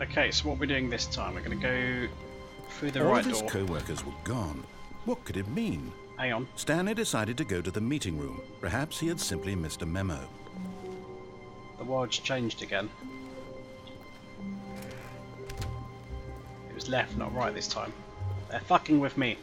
Okay, so what we're doing this time, we're going to go through the All right of his door. co-workers were gone. What could it mean? Hang on. Stanley decided to go to the meeting room. Perhaps he had simply missed a memo. The world's changed again. It was left, not right this time. They're fucking with me.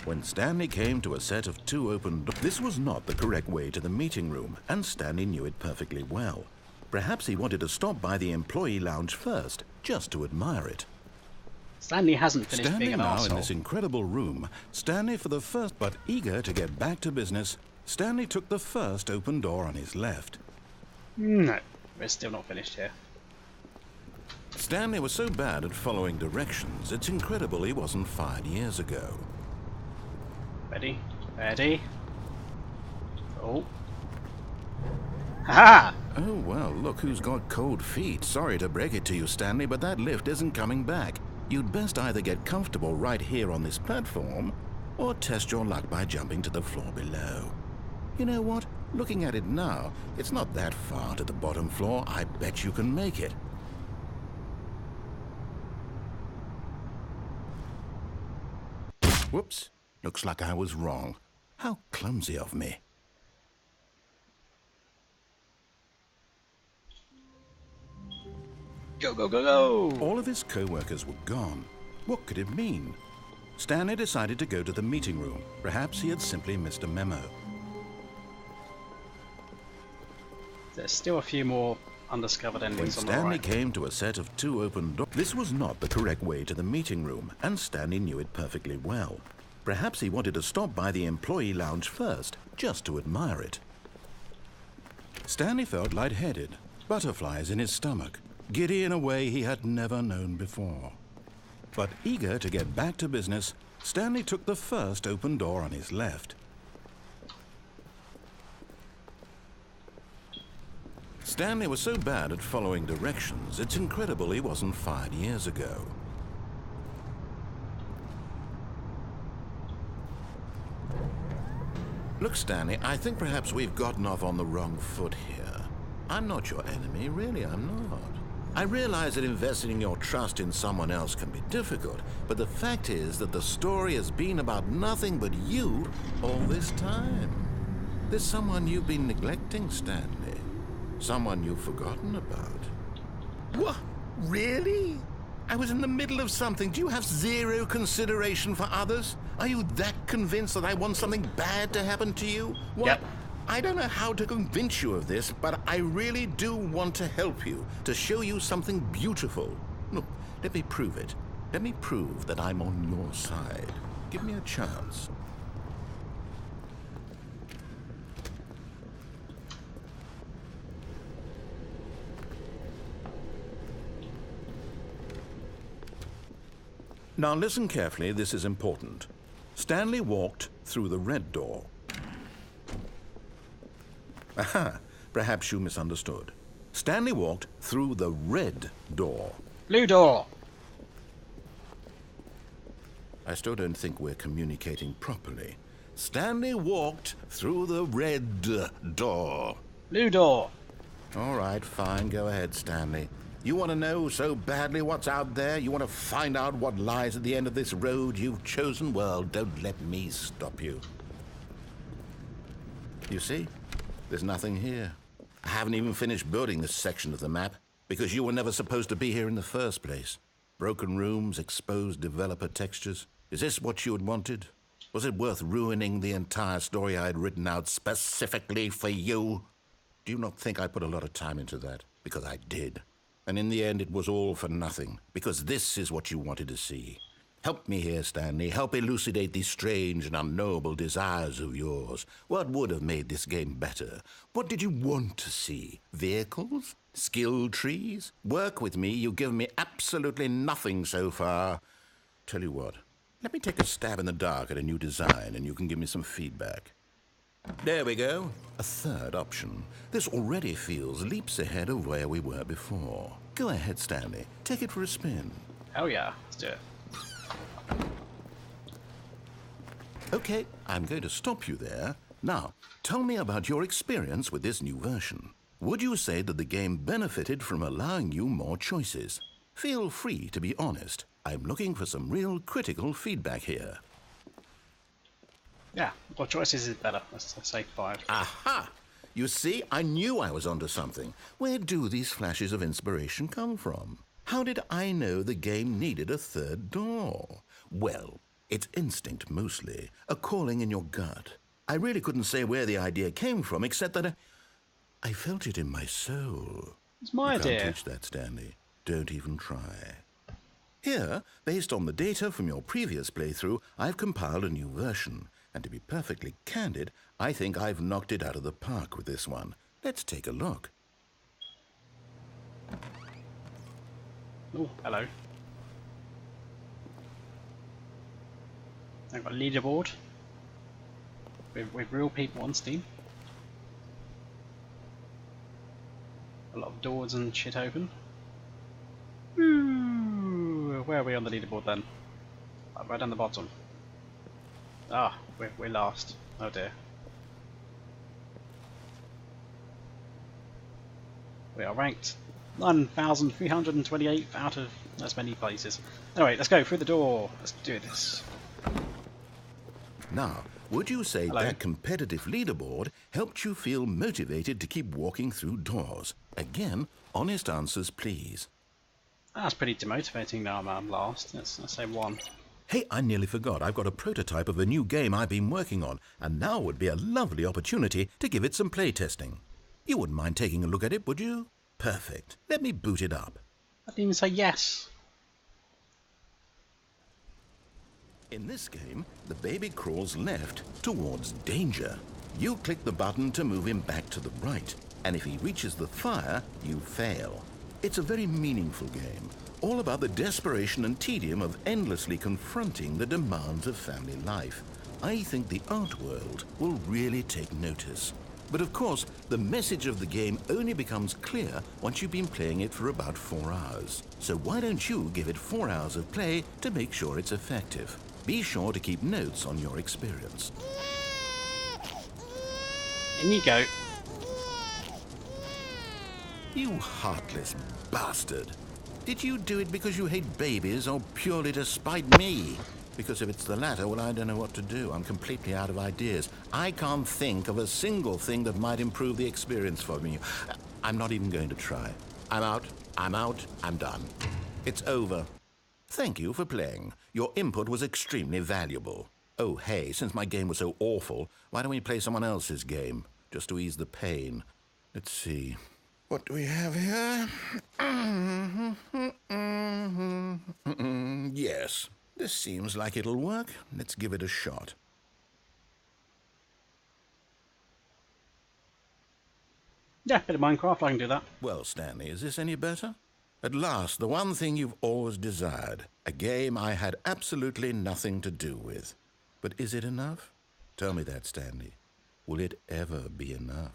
When Stanley came to a set of 2 open doors, this was not the correct way to the meeting room, and Stanley knew it perfectly well. Perhaps he wanted to stop by the employee lounge first, just to admire it. Stanley hasn't finished Standing being an now arsehole. in this incredible room, Stanley for the first, but eager to get back to business, Stanley took the first open door on his left. No, we're still not finished here. Stanley was so bad at following directions, it's incredible he wasn't fired years ago. Ready? Ready? Oh. Ha! Oh, well, look who's got cold feet. Sorry to break it to you, Stanley, but that lift isn't coming back. You'd best either get comfortable right here on this platform, or test your luck by jumping to the floor below. You know what? Looking at it now, it's not that far to the bottom floor. I bet you can make it. Whoops. Looks like I was wrong. How clumsy of me. Go, go, go, go! All of his co-workers were gone. What could it mean? Stanley decided to go to the meeting room. Perhaps he had simply missed a memo. There's still a few more undiscovered When endings on the Stanley right. came to a set of 2 open doors, this was not the correct way to the meeting room, and Stanley knew it perfectly well. Perhaps he wanted to stop by the employee lounge first, just to admire it. Stanley felt lightheaded, butterflies in his stomach, giddy in a way he had never known before. But eager to get back to business, Stanley took the first open door on his left. Stanley was so bad at following directions, it's incredible he wasn't fired years ago. Look, Stanley, I think perhaps we've gotten off on the wrong foot here. I'm not your enemy, really, I'm not. I realize that investing your trust in someone else can be difficult, but the fact is that the story has been about nothing but you all this time. There's someone you've been neglecting, Stanley. Someone you've forgotten about. What? Really? I was in the middle of something. Do you have zero consideration for others? Are you that convinced that I want something bad to happen to you? What? Yep. I don't know how to convince you of this, but I really do want to help you, to show you something beautiful. Look, let me prove it. Let me prove that I'm on your side. Give me a chance. Now listen carefully, this is important. Stanley walked through the red door. Aha, perhaps you misunderstood. Stanley walked through the red door. Blue door! I still don't think we're communicating properly. Stanley walked through the red door. Blue door! All right, fine, go ahead, Stanley. You want to know so badly what's out there? You want to find out what lies at the end of this road you've chosen? Well, don't let me stop you. You see? There's nothing here. I haven't even finished building this section of the map, because you were never supposed to be here in the first place. Broken rooms, exposed developer textures. Is this what you had wanted? Was it worth ruining the entire story I had written out specifically for you? Do you not think I put a lot of time into that? Because I did. And in the end, it was all for nothing, because this is what you wanted to see. Help me here, Stanley. Help elucidate these strange and unknowable desires of yours. What would have made this game better? What did you want to see? Vehicles? Skill trees? Work with me. You've given me absolutely nothing so far. Tell you what, let me take a stab in the dark at a new design, and you can give me some feedback. There we go. A third option. This already feels leaps ahead of where we were before. Go ahead, Stanley. Take it for a spin. Hell yeah, let's do it. Okay, I'm going to stop you there. Now, tell me about your experience with this new version. Would you say that the game benefited from allowing you more choices? Feel free to be honest. I'm looking for some real critical feedback here. Yeah, more choices is better. Let's say 5. Aha! You see, I knew I was onto something. Where do these flashes of inspiration come from? How did I know the game needed a third door? Well, it's instinct mostly, a calling in your gut. I really couldn't say where the idea came from, except that I felt it in my soul. It's my You idea. can't teach that, Stanley. Don't even try. Here, based on the data from your previous playthrough, I've compiled a new version. And to be perfectly candid, I think I've knocked it out of the park with this one. Let's take a look. Oh, hello. I've got a leaderboard with real people on Steam. A lot of doors and shit open. Ooh, where are we on the leaderboard then? Right down the bottom. Ah, we're last. Oh dear. We are ranked 1,328 out of as many places. Anyway, let's go through the door. Let's do this. Now, would you say Hello. that competitive leaderboard helped you feel motivated to keep walking through doors? Again, honest answers, please. That's pretty demotivating now I'm last. Let's say 1. Hey, I nearly forgot. I've got a prototype of a new game I've been working on, and now would be a lovely opportunity to give it some playtesting. You wouldn't mind taking a look at it, would you? Perfect. Let me boot it up. I didn't even say yes. In this game, the baby crawls left towards danger. You click the button to move him back to the right, and if he reaches the fire, you fail. It's a very meaningful game, all about the desperation and tedium of endlessly confronting the demands of family life. I think the art world will really take notice. But of course, the message of the game only becomes clear once you've been playing it for about 4 hours. So why don't you give it 4 hours of play to make sure it's effective? Be sure to keep notes on your experience. In you go. You heartless bastard. Did you do it because you hate babies or purely to spite me? Because if it's the latter, well, I don't know what to do. I'm completely out of ideas. I can't think of a single thing that might improve the experience for me. I'm not even going to try. I'm out, I'm done. It's over. Thank you for playing. Your input was extremely valuable. Oh, hey, since my game was so awful, why don't we play someone else's game, just to ease the pain? Let's see. What do we have here? Yes, this seems like it'll work. Let's give it a shot. Yeah, bit of Minecraft, I can do that. Well, Stanley, is this any better? At last, the one thing you've always desired. A game I had absolutely nothing to do with. But is it enough? Tell me that, Stanley. Will it ever be enough?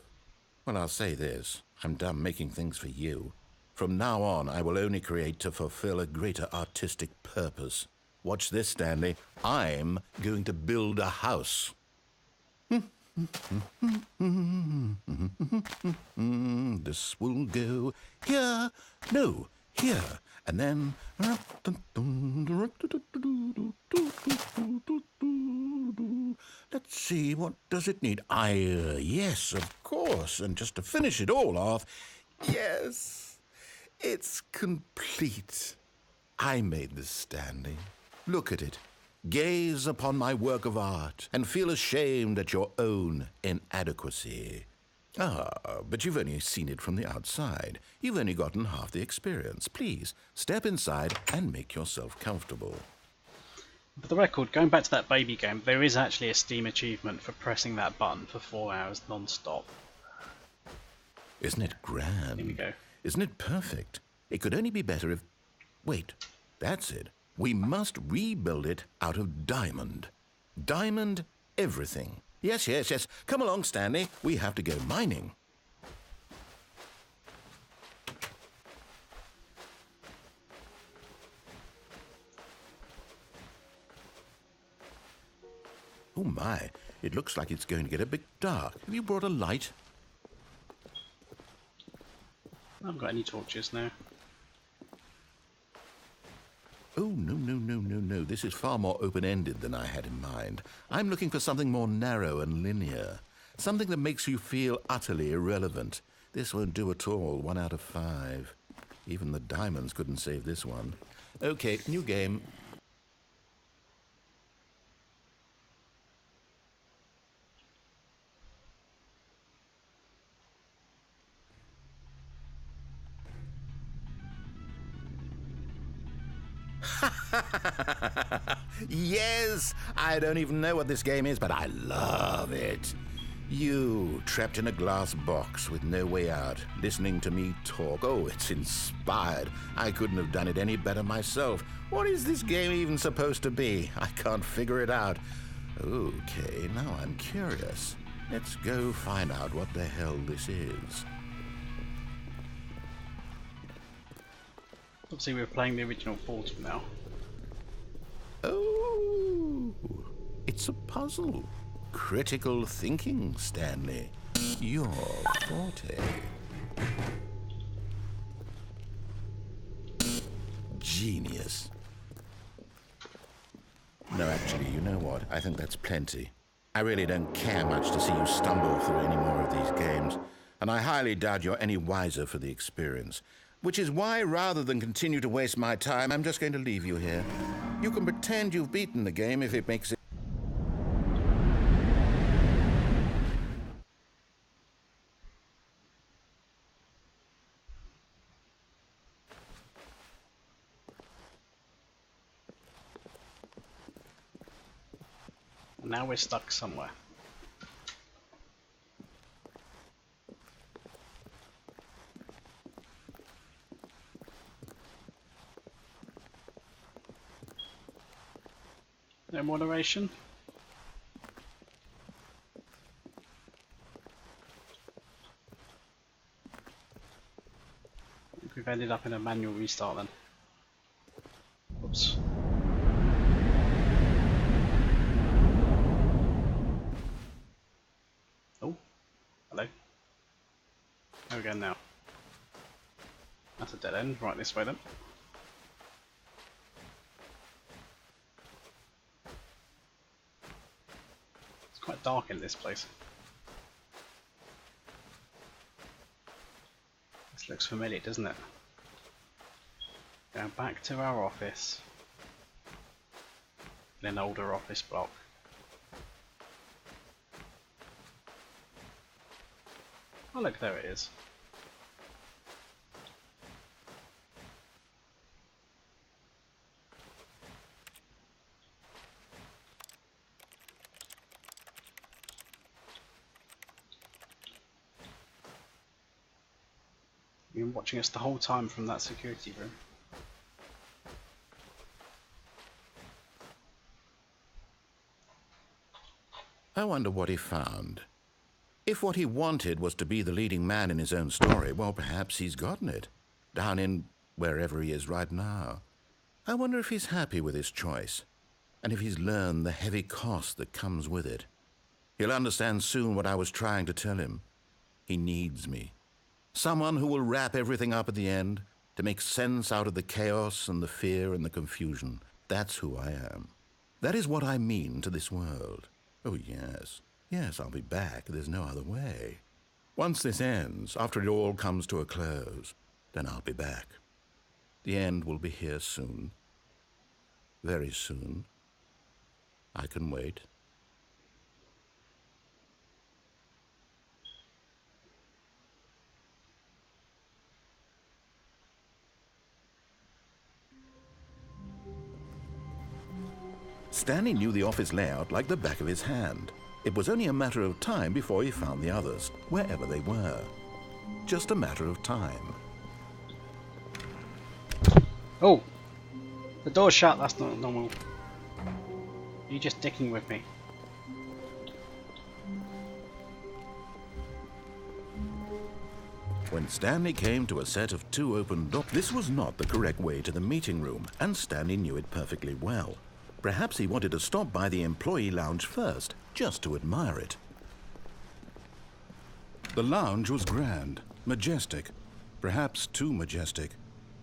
Well, I'll say this. I'm done making things for you. From now on, I will only create to fulfill a greater artistic purpose. Watch this, Stanley. I'm going to build a house. This will go here. No, here. And then... Let's see, what does it need? Yes, of course. And just to finish it all off, yes, it's complete. I made this, Stanley. Look at it. Gaze upon my work of art and feel ashamed at your own inadequacy. Ah, but you've only seen it from the outside. You've only gotten half the experience. Please, step inside and make yourself comfortable. For the record, going back to that baby game, there is actually a Steam achievement for pressing that button for 4 hours non-stop. Isn't it grand? Here we go. Isn't it perfect? It could only be better if... Wait, that's it. We must rebuild it out of diamond. Diamond everything. Yes, yes, yes. Come along, Stanley. We have to go mining. Oh my, it looks like it's going to get a bit dark. Have you brought a light? I haven't got any torches now. Oh, no, no, no, no, no. This is far more open-ended than I had in mind. I'm looking for something more narrow and linear. Something that makes you feel utterly irrelevant. This won't do at all. 1 out of 5. Even the diamonds couldn't save this one. Okay, new game. Yes! I don't even know what this game is, but I love it. You, trapped in a glass box with no way out, listening to me talk. Oh, it's inspired. I couldn't have done it any better myself. What is this game even supposed to be? I can't figure it out. Okay, now I'm curious. Let's go find out what the hell this is. Obviously we're playing the original Portal now. Oh, it's a puzzle. Critical thinking, Stanley. Your forte. Genius. No, actually, you know what? I think that's plenty. I really don't care much to see you stumble through any more of these games, and I highly doubt you're any wiser for the experience. Which is why, rather than continue to waste my time, I'm just going to leave you here. You can pretend you've beaten the game if it makes it... And now we're stuck somewhere. No moderation. I think we've ended up in a manual restart then. Oops. Oh, hello. There we go now. That's a dead end. Right this way then. Quite dark in this place. This looks familiar, doesn't it? Going back to our office. In an older office block. Oh look, there it is. You've been watching us the whole time from that security room. I wonder what he found. If what he wanted was to be the leading man in his own story, well, perhaps he's gotten it. Down in wherever he is right now. I wonder if he's happy with his choice, and if he's learned the heavy cost that comes with it. He'll understand soon what I was trying to tell him. He needs me. Someone who will wrap everything up at the end, to make sense out of the chaos and the fear and the confusion. That's who I am. That is what I mean to this world. Oh, yes. Yes, I'll be back. There's no other way. Once this ends, after it all comes to a close, then I'll be back. The end will be here soon. Very soon. I can wait. Stanley knew the office layout like the back of his hand. It was only a matter of time before he found the others, wherever they were. Just a matter of time. Oh! The door's shut, that's not normal. You're just dicking with me. When Stanley came to a set of 2 open doors, this was not the correct way to the meeting room, and Stanley knew it perfectly well. Perhaps he wanted to stop by the employee lounge first, just to admire it. The lounge was grand, majestic. perhaps too majestic.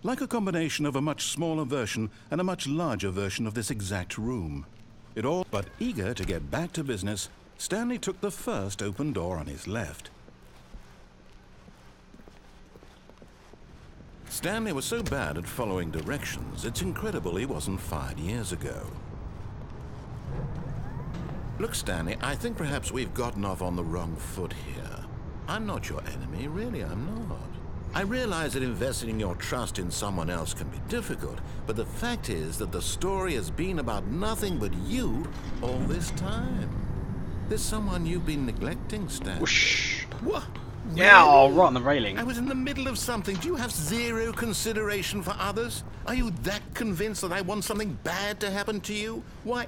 Like a combination of a much smaller version and a much larger version of this exact room. But eager to get back to business, Stanley took the first open door on his left. Stanley was so bad at following directions, it's incredible he wasn't fired years ago. Look, Stanley, I think perhaps we've gotten off on the wrong foot here. I'm not your enemy, really, I'm not. I realize that investing your trust in someone else can be difficult, but the fact is that the story has been about nothing but you all this time. There's someone you've been neglecting, Stanley. Whoosh. What? Yeah, Really? right on the railing. I was in the middle of something. Do you have zero consideration for others? Are you that convinced that I want something bad to happen to you? Why,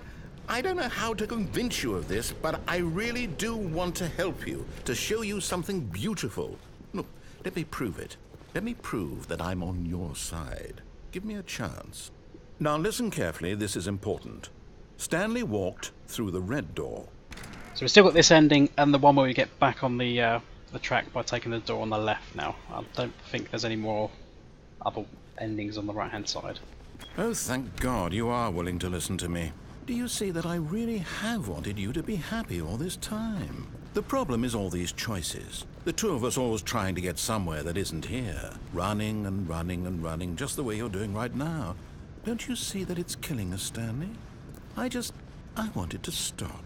I don't know how to convince you of this, but I really do want to help you, to show you something beautiful. Look, let me prove it. Let me prove that I'm on your side. Give me a chance. Now listen carefully, this is important. Stanley walked through the red door. So we've still got this ending and the one where we get back on the track by taking the door on the left now. I don't think there's any more other endings on the right hand side. Oh, thank God you are willing to listen to me. Do you see that I really have wanted you to be happy all this time? The problem is all these choices. The two of us always trying to get somewhere that isn't here. Running and running and running, just the way you're doing right now. Don't you see that it's killing us, Stanley? I wanted to stop.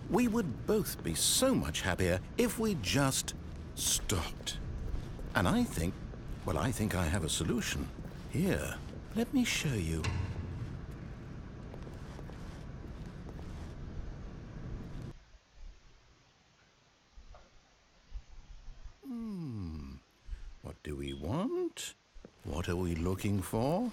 We would both be so much happier if we just stopped. And I think I have a solution. Here, let me show you. What do we want? What are we looking for?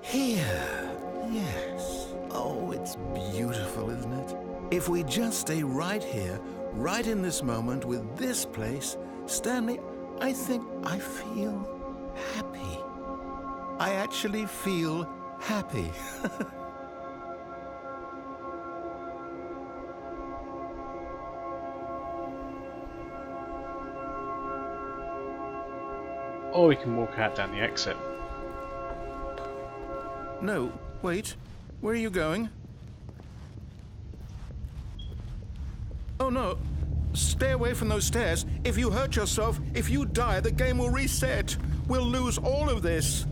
Here. Yes. Oh, it's beautiful, isn't it? If we just stay right here, right in this moment with this place, Stanley, I think I feel happy. I actually feel happy. Or we can walk out down the exit. No, wait. Where are you going? Oh no. Stay away from those stairs. If you hurt yourself, if you die, the game will reset. We'll lose all of this.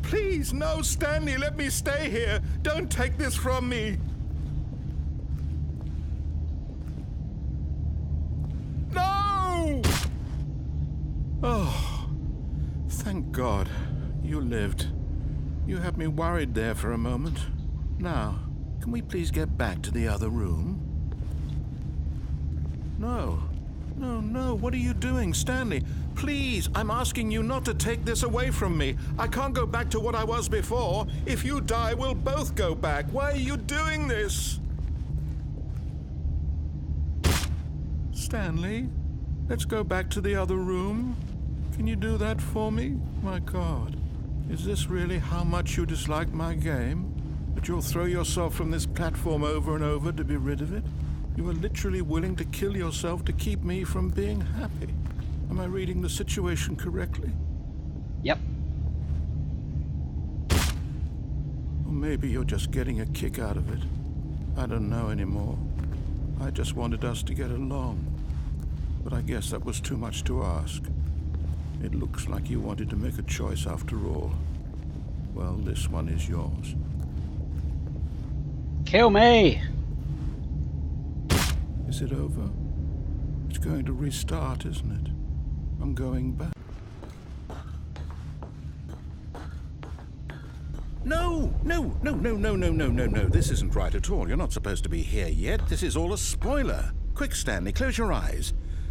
Please, no, Stanley, let me stay here. Don't take this from me. No! Oh, thank God. You lived. You had me worried there for a moment. Now, can we please get back to the other room? No. No, what are you doing, Stanley? Please, I'm asking you not to take this away from me. I can't go back to what I was before. If you die, we'll both go back. Why are you doing this? Stanley, let's go back to the other room. Can you do that for me? My God. Is this really how much you dislike my game? That you'll throw yourself from this platform over and over to be rid of it? You are literally willing to kill yourself to keep me from being happy. Am I reading the situation correctly? Yep. Or maybe you're just getting a kick out of it. I don't know anymore. I just wanted us to get along. But I guess that was too much to ask. It looks like you wanted to make a choice after all. Well, this one is yours. Kill me! Is it over? It's going to restart, isn't it? I'm going back. No! This isn't right at all. You're not supposed to be here yet. This is all a spoiler. Quick, Stanley, close your eyes.